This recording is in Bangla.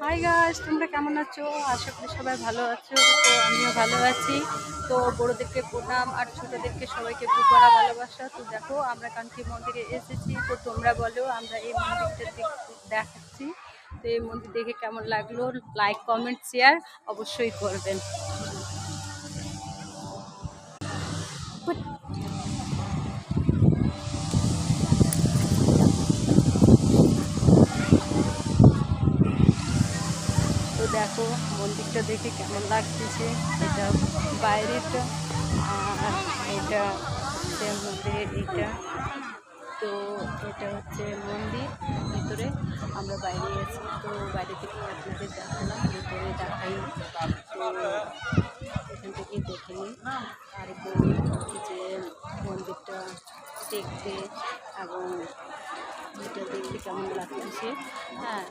হাই গাইস, তোমরা কেমন আছো? আশা করি সবাই ভালো আছো। তো আমিও ভালো আছি। তো বড়োদেরকে প্রণাম আর ছোটোদেরকে সবাইকে বুকভরা ভালোবাসা। তো দেখো আমরা কান্তি মন্দিরে এসেছি। তো তোমরা বলো, আমরা এই মন্দিরটা দেখাচ্ছি। তো এই মন্দির দেখে কেমন লাগলো, লাইক কমেন্ট শেয়ার অবশ্যই করবেন। তো দেখো মন্দিরটা দেখে কেমন লাগতেছে। এটা বাইরেটা আর এটা হচ্ছে মন্দিরের এইটা। তো এটা হচ্ছে মন্দির ভিতরে, আমরা বাইরে আছি। তো বাইরে থেকে আপনাদের দেখালাম, ভিতরে দেখাই। তো এখান থেকে দেখে নিই আর বলি যে মন্দিরটা দেখতে এবং এটা দেখতে কেমন লাগতেছে। হ্যাঁ,